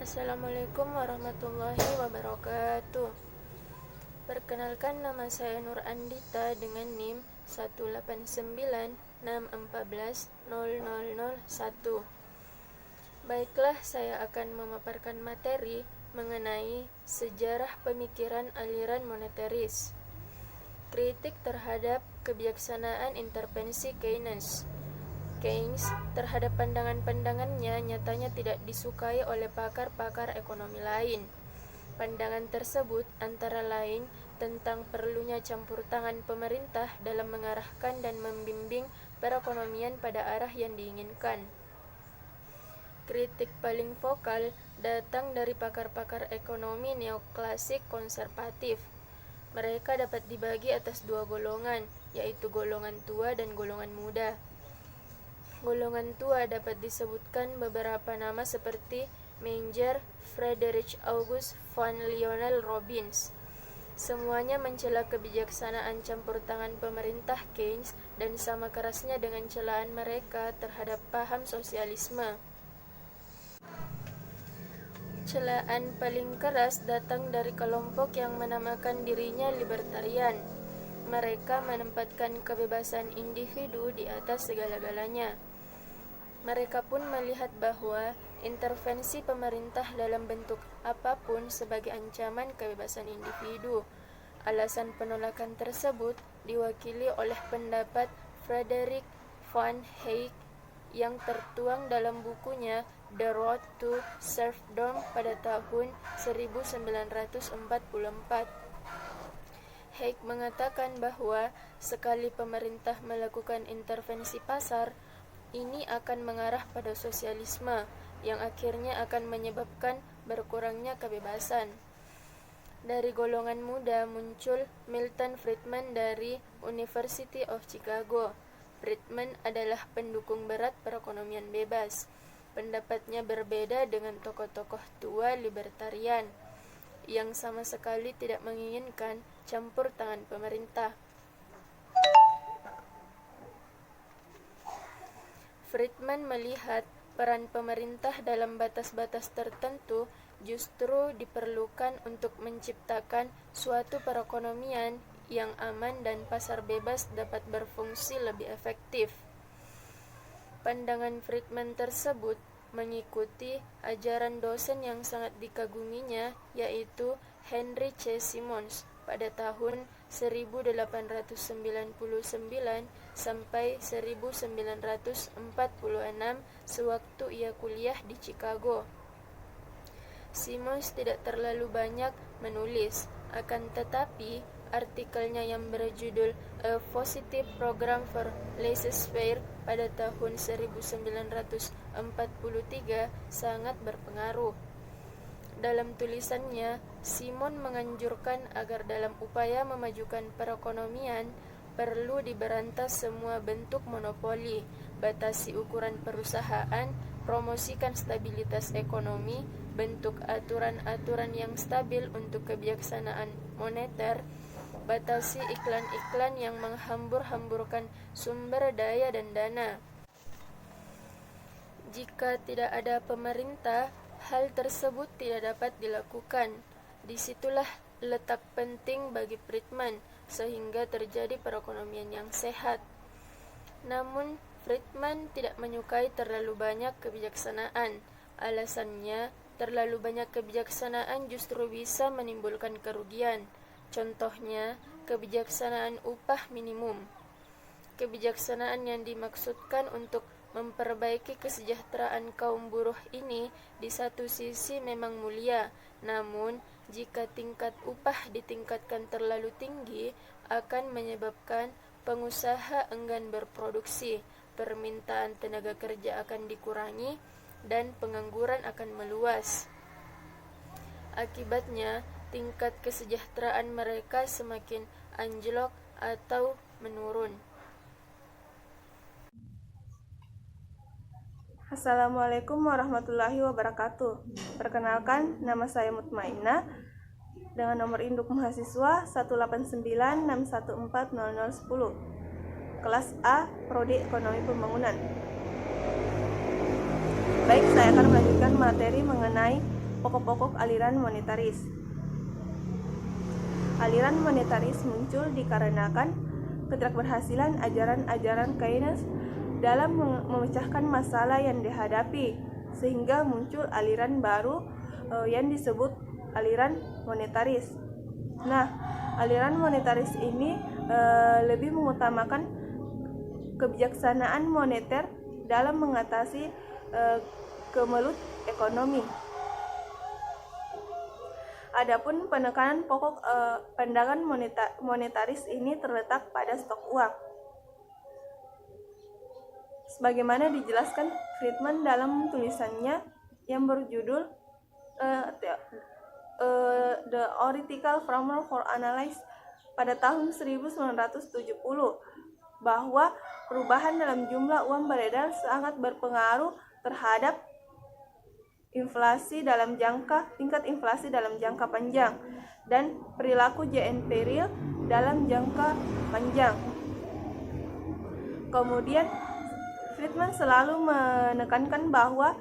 Assalamualaikum warahmatullahi wabarakatuh. Perkenalkan, nama saya Nur Andita dengan NIM 18961400001. Baiklah, saya akan memaparkan materi mengenai sejarah pemikiran aliran moneteris. Kritik terhadap kebijaksanaan intervensi Keynes terhadap pandangan-pandangannya nyatanya tidak disukai oleh pakar-pakar ekonomi lain. Pandangan tersebut antara lain tentang perlunya campur tangan pemerintah dalam mengarahkan dan membimbing perekonomian pada arah yang diinginkan. Kritik paling vokal datang dari pakar-pakar ekonomi neoklasik konservatif. Mereka dapat dibagi atas dua golongan, yaitu golongan tua dan golongan muda. Golongan tua dapat disebutkan beberapa nama seperti Menger, Friedrich August von Lionel Robbins. Semuanya mencela kebijaksanaan campur tangan pemerintah Keynes dan sama kerasnya dengan celaan mereka terhadap paham sosialisme. Celaan paling keras datang dari kelompok yang menamakan dirinya libertarian. Mereka menempatkan kebebasan individu di atas segala-galanya. Mereka pun melihat bahwa intervensi pemerintah dalam bentuk apapun sebagai ancaman kebebasan individu. Alasan penolakan tersebut diwakili oleh pendapat Friedrich von Hayek yang tertuang dalam bukunya The Road to Serfdom pada tahun 1944. Hayek mengatakan bahwa sekali pemerintah melakukan intervensi pasar, ini akan mengarah pada sosialisme yang akhirnya akan menyebabkan berkurangnya kebebasan. Dari golongan muda muncul Milton Friedman dari University of Chicago. Friedman adalah pendukung berat perekonomian bebas. Pendapatnya berbeda dengan tokoh-tokoh tua libertarian yang sama sekali tidak menginginkan campur tangan pemerintah. Friedman melihat peran pemerintah dalam batas-batas tertentu justru diperlukan untuk menciptakan suatu perekonomian yang aman dan pasar bebas dapat berfungsi lebih efektif. Pandangan Friedman tersebut mengikuti ajaran dosen yang sangat dikaguminya, yaitu Henry C. Simons pada tahun 1899 sampai 1946 sewaktu ia kuliah di Chicago. Simons tidak terlalu banyak menulis, akan tetapi artikelnya yang berjudul A Positive Program for Laissez-faire pada tahun 1943 sangat berpengaruh. Dalam tulisannya, Simon menganjurkan agar dalam upaya memajukan perekonomian perlu diberantas semua bentuk monopoli, batasi ukuran perusahaan, promosikan stabilitas ekonomi, bentuk aturan-aturan yang stabil untuk kebijaksanaan moneter, batasi iklan-iklan yang menghambur-hamburkan sumber daya dan dana. Jika tidak ada pemerintah, hal tersebut tidak dapat dilakukan. Disitulah letak penting bagi Friedman, sehingga terjadi perekonomian yang sehat. Namun, Friedman tidak menyukai terlalu banyak kebijaksanaan. Alasannya, terlalu banyak kebijaksanaan justru bisa menimbulkan kerugian. Contohnya, kebijaksanaan upah minimum. Kebijaksanaan yang dimaksudkan untuk memperbaiki kesejahteraan kaum buruh ini di satu sisi memang mulia, namun jika tingkat upah ditingkatkan terlalu tinggi akan menyebabkan pengusaha enggan berproduksi, permintaan tenaga kerja akan dikurangi, dan pengangguran akan meluas. Akibatnya, tingkat kesejahteraan mereka semakin anjlok atau menurun. Assalamualaikum warahmatullahi wabarakatuh. Perkenalkan, nama saya Mutmainah dengan nomor induk mahasiswa 18961400010. Kelas A, Prodi Ekonomi Pembangunan. Baik, saya akan melanjutkan materi mengenai pokok-pokok aliran monetaris. Aliran monetaris muncul dikarenakan ketidakberhasilan ajaran-ajaran Keynes dalam memecahkan masalah yang dihadapi, sehingga muncul aliran baru yang disebut aliran monetaris. Nah, aliran monetaris ini lebih mengutamakan kebijaksanaan moneter dalam mengatasi kemelut ekonomi. Adapun penekanan pokok pandangan monetaris ini terletak pada stok uang. Sebagaimana dijelaskan Friedman dalam tulisannya yang berjudul The Theoretical Framework for Analysis pada tahun 1970, bahwa perubahan dalam jumlah uang beredar sangat berpengaruh terhadap tingkat inflasi dalam jangka panjang dan perilaku JNP real dalam jangka panjang. Kemudian Friedman selalu menekankan bahwa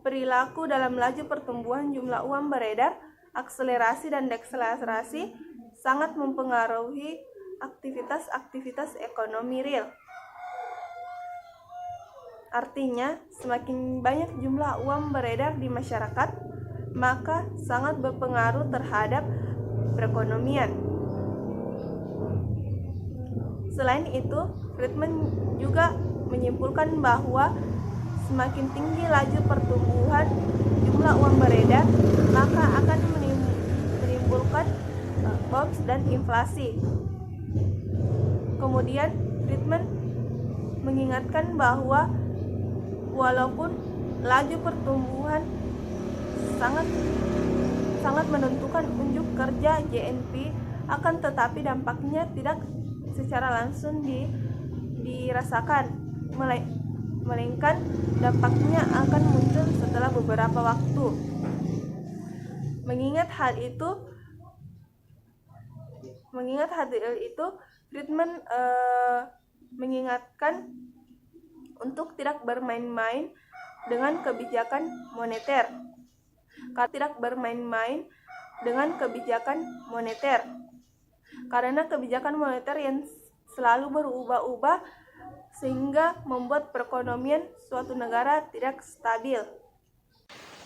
perilaku dalam laju pertumbuhan jumlah uang beredar, akselerasi dan dekselerasi sangat mempengaruhi aktivitas ekonomi real. Artinya, semakin banyak jumlah uang beredar di masyarakat, maka sangat berpengaruh terhadap perekonomian. Selain itu, Friedman juga menyimpulkan bahwa semakin tinggi laju pertumbuhan jumlah uang beredar, maka akan menimbulkan bounce dan inflasi. Kemudian, Friedman mengingatkan bahwa walaupun laju pertumbuhan sangat menentukan unjuk kerja JNP, akan tetapi dampaknya tidak secara langsung dirasakan, melainkan dampaknya akan muncul setelah beberapa waktu. Mengingat hal itu, Friedman mengingatkan untuk tidak bermain-main dengan kebijakan moneter. Karena kebijakan moneter yang selalu berubah-ubah sehingga membuat perekonomian suatu negara tidak stabil.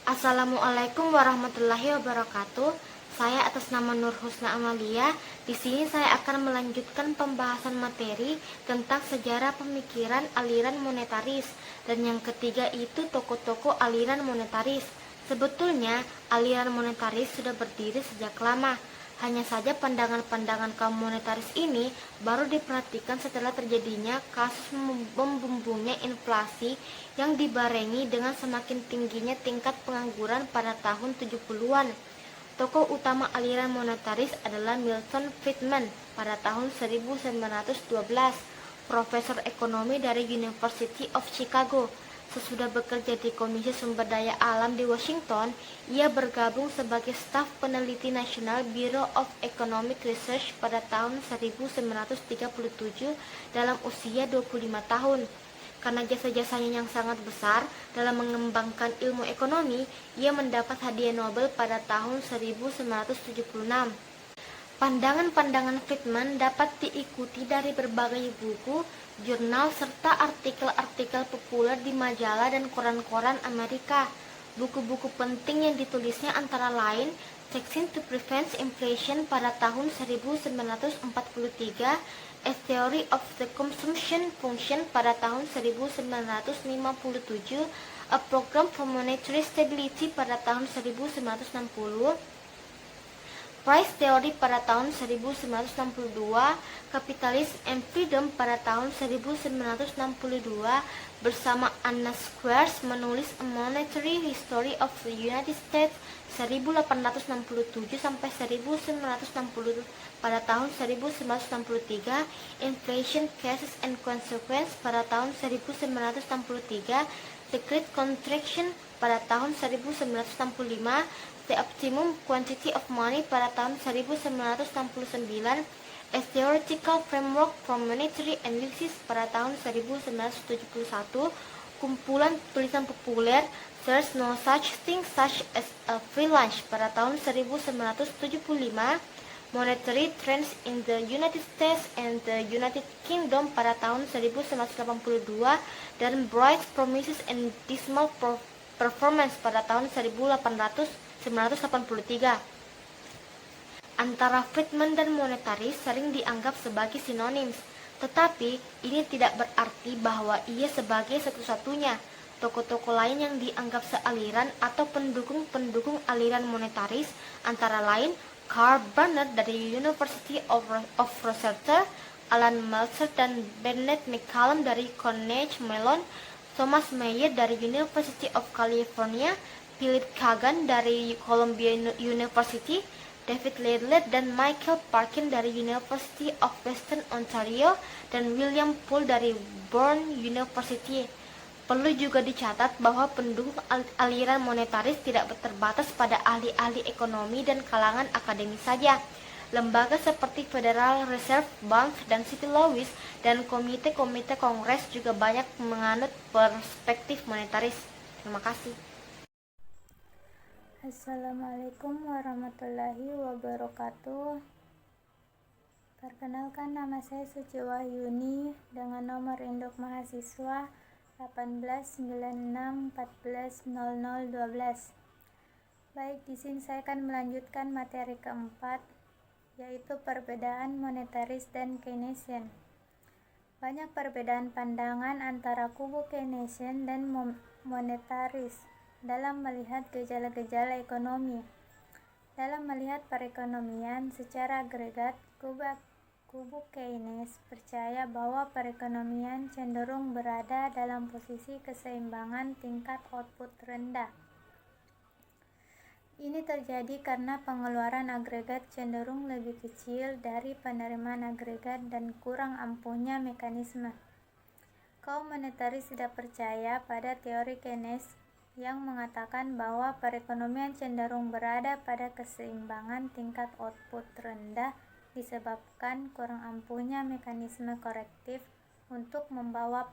Assalamualaikum warahmatullahi wabarakatuh. Saya atas nama Nur Husna Amalia. Di sini saya akan melanjutkan pembahasan materi tentang sejarah pemikiran aliran monetaris, dan yang ketiga itu tokoh-tokoh aliran monetaris. Sebetulnya aliran monetaris sudah berdiri sejak lama. Hanya saja pandangan-pandangan kaum monetaris ini baru diperhatikan setelah terjadinya kasus membumbungnya inflasi yang dibarengi dengan semakin tingginya tingkat pengangguran pada tahun 70-an. Tokoh utama aliran monetaris adalah Milton Friedman pada tahun 1912, profesor ekonomi dari University of Chicago. Sesudah bekerja di Komisi Sumber Daya Alam di Washington, ia bergabung sebagai staf peneliti National Bureau of Economic Research pada tahun 1937 dalam usia 25 tahun. Karena jasa-jasanya yang sangat besar dalam mengembangkan ilmu ekonomi, ia mendapat hadiah Nobel pada tahun 1976. Pandangan-pandangan Friedman dapat diikuti dari berbagai buku, jurnal, serta artikel-artikel populer di majalah dan koran-koran Amerika. Buku-buku penting yang ditulisnya antara lain Taxing to Prevent Inflation pada tahun 1943, A Theory of the Consumption Function pada tahun 1957, A Program for Monetary Stability pada tahun 1960, Price Theory pada tahun 1962, Capitalism and Freedom pada tahun 1962, bersama Anna Squares menulis A Monetary History of the United States 1867 sampai 1960. Pada tahun 1963, Inflation Cases and Consequences pada tahun 1963, The Great Contraction pada tahun 1965, The Optimum Quantity of Money pada tahun 1969, A Theoretical Framework for Monetary Analysis pada tahun 1971, kumpulan tulisan populer There's no such thing such as a free lunch pada tahun 1975, monetary trends in the United States and the United Kingdom pada tahun 1982, dan bright promises and dismal performance pada tahun 1983. Antara Friedman dan monetaris sering dianggap sebagai sinonims, tetapi ini tidak berarti bahwa ia sebagai satu-satunya. Tokoh-tokoh lain yang dianggap sealiran atau pendukung-pendukung aliran monetaris antara lain Karl Barnett dari University of Rochester, Alan Meltzer dan Bennett McCallum dari Carnegie Mellon, Thomas Mayer dari University of California, Philip Kagan dari Columbia University, David Laidlaw dan Michael Parkin dari University of Western Ontario, dan William Poole dari Brown University. Perlu juga dicatat bahwa pendukung aliran monetaris tidak terbatas pada ahli-ahli ekonomi dan kalangan akademis saja. Lembaga seperti Federal Reserve Bank dan City Louis dan komite-komite kongres juga banyak menganut perspektif monetaris. Terima kasih. Assalamualaikum warahmatullahi wabarakatuh. Perkenalkan, nama saya Suci Wahyuni dengan nomor induk mahasiswa 1896140012. Baik, di sini saya akan melanjutkan materi keempat, yaitu perbedaan monetaris dan Keynesian. Banyak perbedaan pandangan antara kubu Keynesian dan monetaris dalam melihat gejala-gejala ekonomi. Dalam melihat perekonomian secara agregat, kubu Keynes percaya bahwa perekonomian cenderung berada dalam posisi keseimbangan tingkat output rendah. Ini terjadi karena pengeluaran agregat cenderung lebih kecil dari penerimaan agregat dan kurang ampuhnya mekanisme. Kaum monetaris tidak percaya pada teori Keynes yang mengatakan bahwa perekonomian cenderung berada pada keseimbangan tingkat output rendah disebabkan kurang ampuhnya mekanisme korektif untuk membawa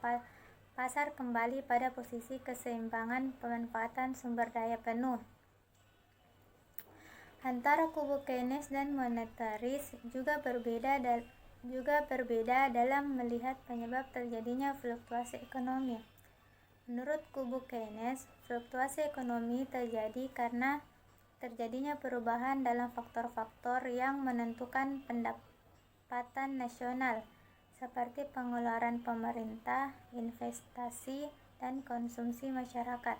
pasar kembali pada posisi keseimbangan pemanfaatan sumber daya penuh. Antara kubu Keynes dan monetaris juga berbeda dalam melihat penyebab terjadinya fluktuasi ekonomi. Menurut kubu Keynes, fluktuasi ekonomi terjadi karena terjadinya perubahan dalam faktor-faktor yang menentukan pendapatan nasional, seperti pengeluaran pemerintah, investasi, dan konsumsi masyarakat.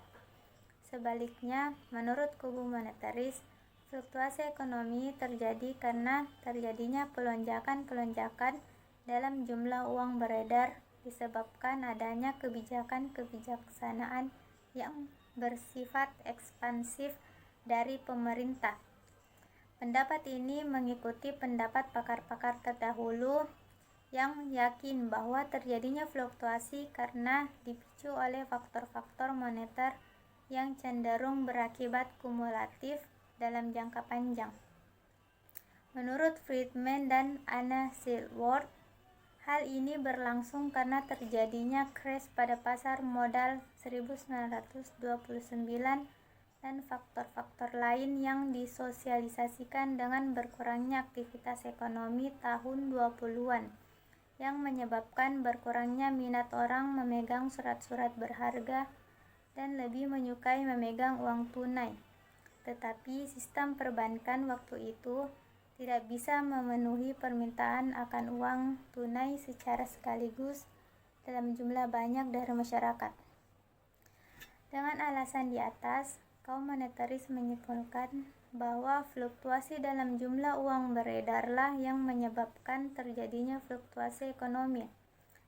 Sebaliknya, menurut kubu monetaris, fluktuasi ekonomi terjadi karena terjadinya pelonjakan-pelonjakan dalam jumlah uang beredar disebabkan adanya kebijaksanaan yang bersifat ekspansif dari pemerintah. Pendapat ini mengikuti pendapat pakar-pakar terdahulu yang yakin bahwa terjadinya fluktuasi karena dipicu oleh faktor-faktor moneter yang cenderung berakibat kumulatif dalam jangka panjang. Menurut Friedman dan Anna Silworth, hal ini berlangsung karena terjadinya crash pada pasar modal 1929 dan faktor-faktor lain yang disosialisasikan dengan berkurangnya aktivitas ekonomi tahun 20-an yang menyebabkan berkurangnya minat orang memegang surat-surat berharga dan lebih menyukai memegang uang tunai. Tetapi sistem perbankan waktu itu tidak bisa memenuhi permintaan akan uang tunai secara sekaligus dalam jumlah banyak dari masyarakat. Dengan alasan di atas, kaum monetaris menyimpulkan bahwa fluktuasi dalam jumlah uang beredarlah yang menyebabkan terjadinya fluktuasi ekonomi,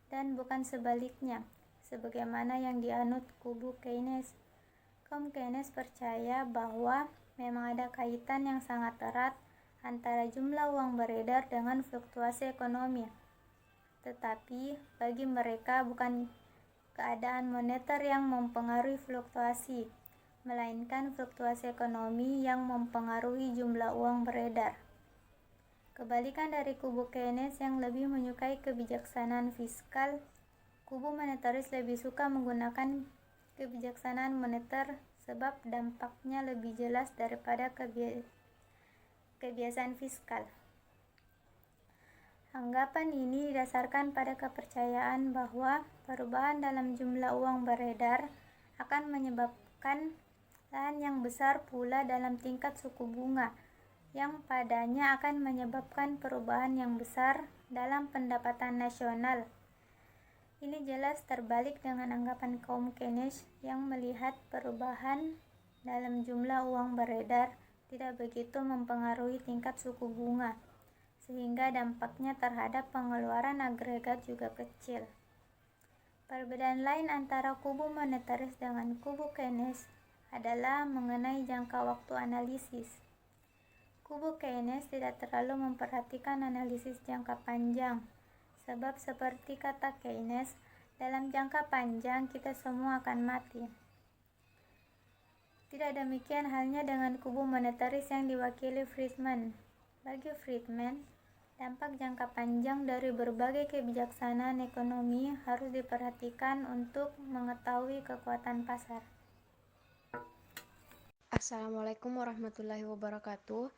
dan bukan sebaliknya, sebagaimana yang dianut kubu Keynes. Kaum Keynes percaya bahwa memang ada kaitan yang sangat erat antara jumlah uang beredar dengan fluktuasi ekonomi. Tetapi bagi mereka bukan keadaan moneter yang mempengaruhi fluktuasi, melainkan fluktuasi ekonomi yang mempengaruhi jumlah uang beredar. Kebalikan dari kubu Keynes yang lebih menyukai kebijaksanaan fiskal, kubu monetaris lebih suka menggunakan kebijaksanaan moneter sebab dampaknya lebih jelas daripada kebiasaan fiskal. Anggapan ini didasarkan pada kepercayaan bahwa perubahan dalam jumlah uang beredar akan menyebabkan lahan yang besar pula dalam tingkat suku bunga, yang padanya akan menyebabkan perubahan yang besar dalam pendapatan nasional. Ini jelas terbalik dengan anggapan kaum Keynes yang melihat perubahan dalam jumlah uang beredar tidak begitu mempengaruhi tingkat suku bunga, sehingga dampaknya terhadap pengeluaran agregat juga kecil. Perbedaan lain antara kubu monetaris dengan kubu Keynes adalah mengenai jangka waktu analisis. Kubu Keynes tidak terlalu memperhatikan analisis jangka panjang, sebab seperti kata Keynes, dalam jangka panjang kita semua akan mati. Tidak demikian halnya dengan kubu monetaris yang diwakili Friedman. Bagi Friedman, dampak jangka panjang dari berbagai kebijaksanaan ekonomi harus diperhatikan untuk mengetahui kekuatan pasar. Assalamualaikum warahmatullahi wabarakatuh.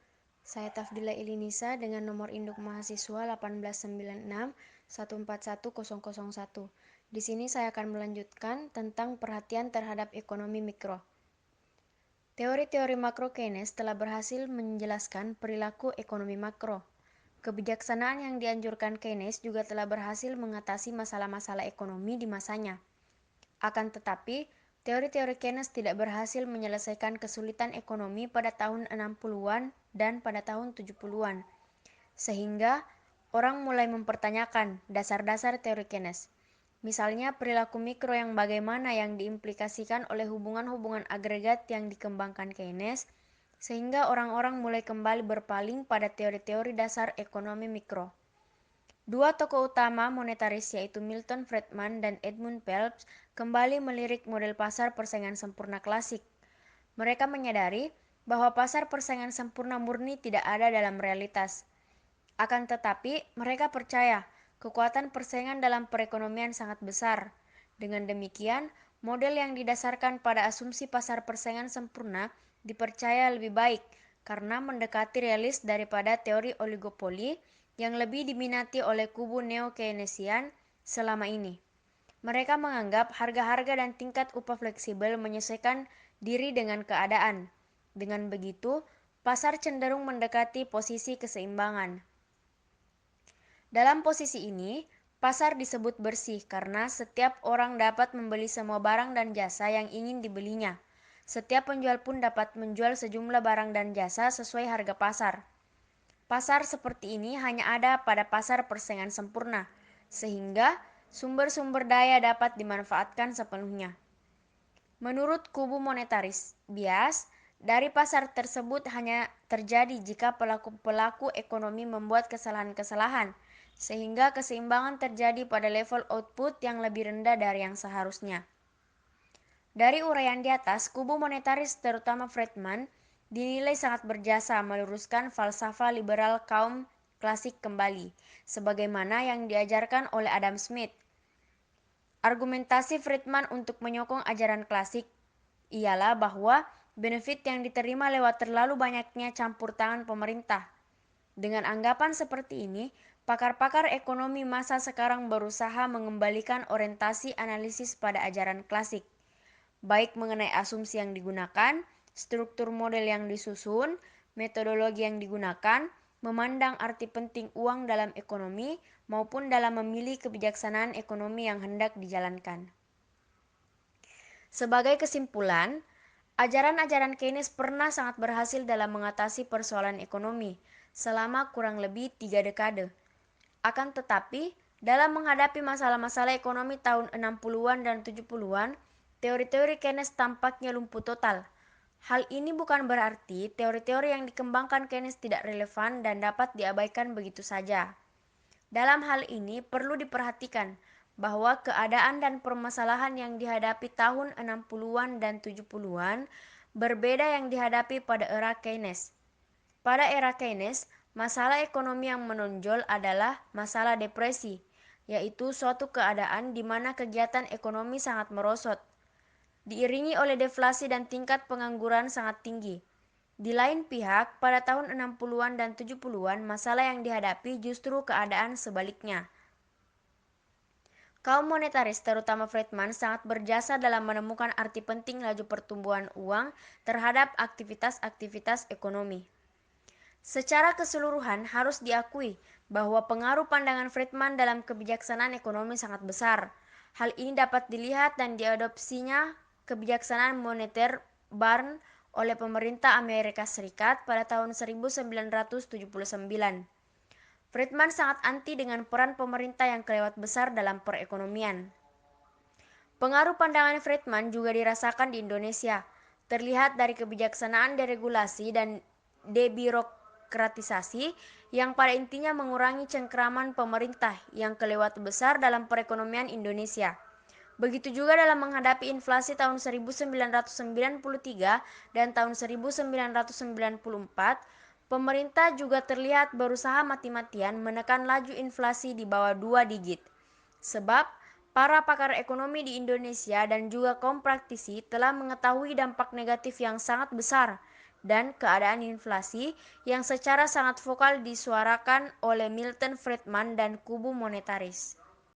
Saya Tafdila Ilinisa dengan nomor induk mahasiswa 1896 141001. Di sini saya akan melanjutkan tentang perhatian terhadap ekonomi mikro. Teori-teori makro Keynes telah berhasil menjelaskan perilaku ekonomi makro. Kebijaksanaan yang dianjurkan Keynes juga telah berhasil mengatasi masalah-masalah ekonomi di masanya. Akan tetapi, teori-teori Keynes tidak berhasil menyelesaikan kesulitan ekonomi pada tahun 60-an dan pada tahun 70-an. Sehingga, orang mulai mempertanyakan dasar-dasar teori Keynes. Misalnya perilaku mikro yang bagaimana yang diimplikasikan oleh hubungan-hubungan agregat yang dikembangkan Keynes, sehingga orang-orang mulai kembali berpaling pada teori-teori dasar ekonomi mikro. Dua tokoh utama monetaris yaitu Milton Friedman dan Edmund Phelps kembali melirik model pasar persaingan sempurna klasik. Mereka menyadari bahwa pasar persaingan sempurna murni tidak ada dalam realitas. Akan tetapi, mereka percaya kekuatan persaingan dalam perekonomian sangat besar. Dengan demikian, model yang didasarkan pada asumsi pasar persaingan sempurna dipercaya lebih baik karena mendekati realis daripada teori oligopoli yang lebih diminati oleh kubu neo-Keynesian selama ini. Mereka menganggap harga-harga dan tingkat upah fleksibel menyesuaikan diri dengan keadaan. Dengan begitu, pasar cenderung mendekati posisi keseimbangan. Dalam posisi ini, pasar disebut bersih karena setiap orang dapat membeli semua barang dan jasa yang ingin dibelinya. Setiap penjual pun dapat menjual sejumlah barang dan jasa sesuai harga pasar. Pasar seperti ini hanya ada pada pasar persaingan sempurna, sehingga sumber-sumber daya dapat dimanfaatkan sepenuhnya. Menurut kubu monetaris, bias dari pasar tersebut hanya terjadi jika pelaku-pelaku ekonomi membuat kesalahan-kesalahan, sehingga keseimbangan terjadi pada level output yang lebih rendah dari yang seharusnya. Dari uraian di atas, kubu monetaris terutama Friedman dinilai sangat berjasa meluruskan falsafah liberal kaum klasik kembali, sebagaimana yang diajarkan oleh Adam Smith. Argumentasi Friedman untuk menyokong ajaran klasik ialah bahwa benefit yang diterima lewat terlalu banyaknya campur tangan pemerintah. Dengan anggapan seperti ini, pakar-pakar ekonomi masa sekarang berusaha mengembalikan orientasi analisis pada ajaran klasik, baik mengenai asumsi yang digunakan, struktur model yang disusun, metodologi yang digunakan, memandang arti penting uang dalam ekonomi, maupun dalam memilih kebijaksanaan ekonomi yang hendak dijalankan. Sebagai kesimpulan, ajaran-ajaran Keynes pernah sangat berhasil dalam mengatasi persoalan ekonomi selama kurang lebih 3 dekade. Akan tetapi, dalam menghadapi masalah-masalah ekonomi tahun 60-an dan 70-an, teori-teori Keynes tampaknya lumpuh total. Hal ini bukan berarti teori-teori yang dikembangkan Keynes tidak relevan dan dapat diabaikan begitu saja. Dalam hal ini perlu diperhatikan bahwa keadaan dan permasalahan yang dihadapi tahun 60-an dan 70-an berbeda yang dihadapi pada era Keynes. Pada era Keynes, masalah ekonomi yang menonjol adalah masalah depresi, yaitu suatu keadaan di mana kegiatan ekonomi sangat merosot. diiringi oleh deflasi dan tingkat pengangguran sangat tinggi. Di lain pihak, pada tahun 60-an dan 70-an, masalah yang dihadapi justru keadaan sebaliknya. Kaum monetaris, terutama Friedman, sangat berjasa dalam menemukan arti penting laju pertumbuhan uang terhadap aktivitas-aktivitas ekonomi. Secara keseluruhan, harus diakui bahwa pengaruh pandangan Friedman dalam kebijaksanaan ekonomi sangat besar. Hal ini dapat dilihat dan diadopsinya kebijaksanaan moneter Barnes oleh pemerintah Amerika Serikat pada tahun 1979. Friedman sangat anti dengan peran pemerintah yang kelewat besar dalam perekonomian. Pengaruh pandangan Friedman juga dirasakan di Indonesia, terlihat dari kebijaksanaan deregulasi dan debirokratisasi yang pada intinya mengurangi cengkraman pemerintah yang kelewat besar dalam perekonomian Indonesia. Begitu juga dalam menghadapi inflasi tahun 1993 dan tahun 1994, pemerintah juga terlihat berusaha mati-matian menekan laju inflasi di bawah 2 digit. Sebab, para pakar ekonomi di Indonesia dan juga kaum praktisi telah mengetahui dampak negatif yang sangat besar dan keadaan inflasi yang secara sangat vokal disuarakan oleh Milton Friedman dan kubu monetaris.